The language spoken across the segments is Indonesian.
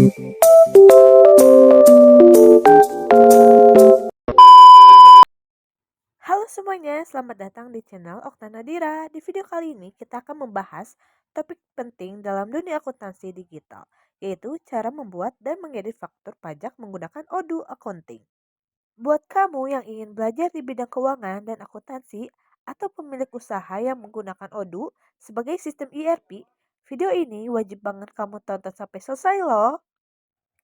Halo semuanya, selamat datang di channel Okta Nadira. Di video kali ini kita akan membahas topik penting dalam dunia akuntansi digital, yaitu cara membuat dan mengedit faktur pajak menggunakan Odoo Accounting. Buat kamu yang ingin belajar di bidang keuangan dan akuntansi atau pemilik usaha yang menggunakan Odoo sebagai sistem ERP, video ini wajib banget kamu tonton sampai selesai loh.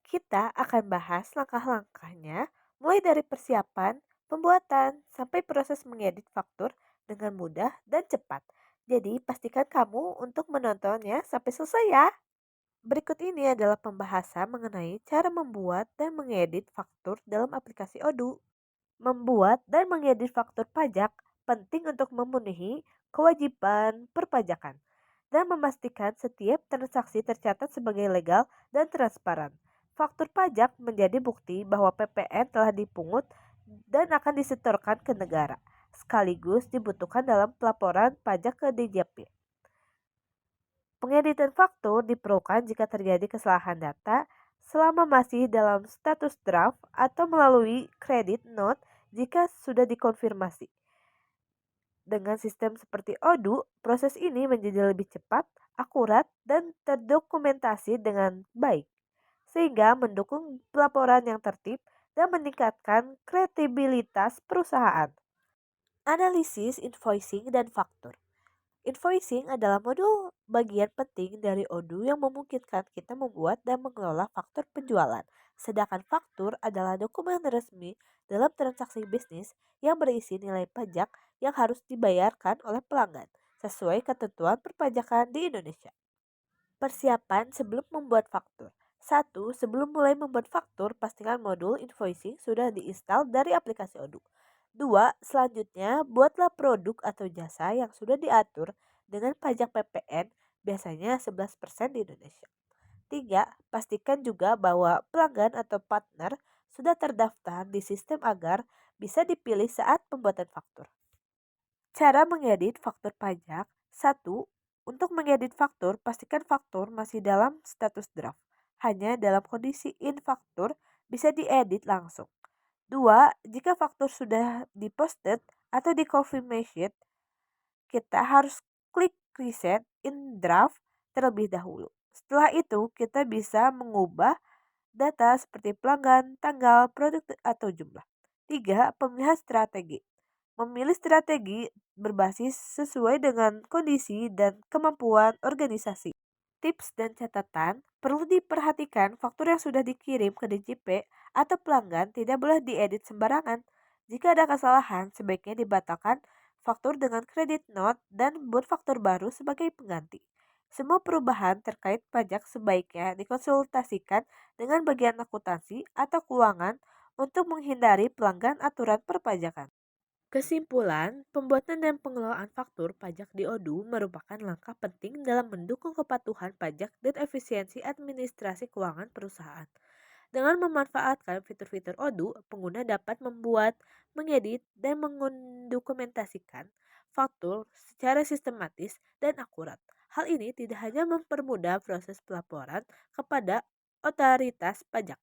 Kita akan bahas langkah-langkahnya, mulai dari persiapan, pembuatan, sampai proses mengedit faktur dengan mudah dan cepat. Jadi pastikan kamu untuk menontonnya sampai selesai ya. Berikut ini adalah pembahasan mengenai cara membuat dan mengedit faktur dalam aplikasi Odoo. Membuat dan mengedit faktur pajak penting untuk memenuhi kewajiban perpajakan dan memastikan setiap transaksi tercatat sebagai legal dan transparan. Faktur pajak menjadi bukti bahwa PPN telah dipungut dan akan disetorkan ke negara, sekaligus dibutuhkan dalam pelaporan pajak ke DJP. Pengeditan faktur diperlukan jika terjadi kesalahan data selama masih dalam status draft atau melalui credit note jika sudah dikonfirmasi. Dengan sistem seperti Odoo, proses ini menjadi lebih cepat, akurat, dan terdokumentasi dengan baik, sehingga mendukung pelaporan yang tertib dan meningkatkan kredibilitas perusahaan. Analisis invoicing dan faktur. Invoicing adalah modul bagian penting dari Odoo yang memungkinkan kita membuat dan mengelola faktur penjualan. Sedangkan faktur adalah dokumen resmi dalam transaksi bisnis yang berisi nilai pajak yang harus dibayarkan oleh pelanggan sesuai ketentuan perpajakan di Indonesia. Persiapan sebelum membuat faktur. 1. Sebelum mulai membuat faktur, pastikan modul invoicing sudah diinstal dari aplikasi Odoo. 2. Selanjutnya, buatlah produk atau jasa yang sudah diatur dengan pajak PPN, biasanya 11% di Indonesia. 3. Pastikan juga bahwa pelanggan atau partner sudah terdaftar di sistem agar bisa dipilih saat pembuatan faktur. Cara mengedit faktur pajak. 1. Untuk mengedit faktur, pastikan faktur masih dalam status draft. Hanya dalam kondisi in faktur bisa diedit langsung. 2. Jika faktur sudah diposted atau dikonfirmation, kita harus klik reset in draft terlebih dahulu. Setelah itu, kita bisa mengubah data seperti pelanggan, tanggal, produk, atau jumlah. 3. Pemilihan strategi. Memilih strategi berbasis sesuai dengan kondisi dan kemampuan organisasi. Tips dan catatan, perlu diperhatikan faktur yang sudah dikirim ke DJP atau pelanggan tidak boleh diedit sembarangan. Jika ada kesalahan, sebaiknya dibatalkan faktur dengan kredit note dan buat faktur baru sebagai pengganti. Semua perubahan terkait pajak sebaiknya dikonsultasikan dengan bagian akuntansi atau keuangan untuk menghindari pelanggan aturan perpajakan. Kesimpulan, pembuatan dan pengelolaan faktur pajak di Odoo merupakan langkah penting dalam mendukung kepatuhan pajak dan efisiensi administrasi keuangan perusahaan. Dengan memanfaatkan fitur-fitur Odoo, pengguna dapat membuat, mengedit, dan mendokumentasikan faktur secara sistematis dan akurat. Hal ini tidak hanya mempermudah proses pelaporan kepada otoritas pajak,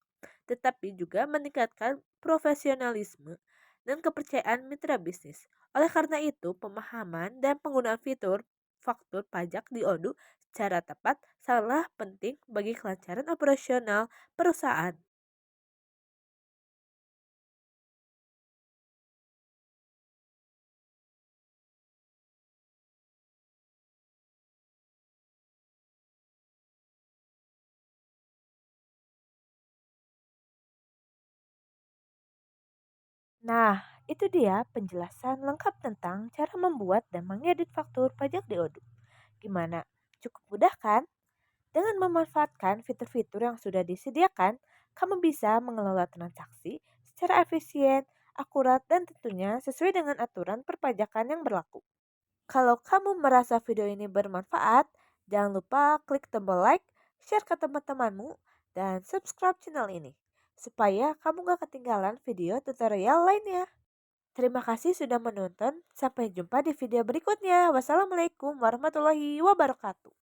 tetapi juga meningkatkan profesionalisme dan kepercayaan mitra bisnis. Oleh karena itu, pemahaman dan penggunaan fitur faktur pajak di Odoo secara tepat sangatlah penting bagi kelancaran operasional perusahaan. Nah, itu dia penjelasan lengkap tentang cara membuat dan mengedit faktur pajak di Odoo. Gimana? Cukup mudah kan? Dengan memanfaatkan fitur-fitur yang sudah disediakan, kamu bisa mengelola transaksi secara efisien, akurat, dan tentunya sesuai dengan aturan perpajakan yang berlaku. Kalau kamu merasa video ini bermanfaat, jangan lupa klik tombol like, share ke teman-temanmu, dan subscribe channel ini supaya kamu gak ketinggalan video tutorial lainnya. Terima kasih sudah menonton. Sampai jumpa di video berikutnya. Wassalamualaikum warahmatullahi wabarakatuh.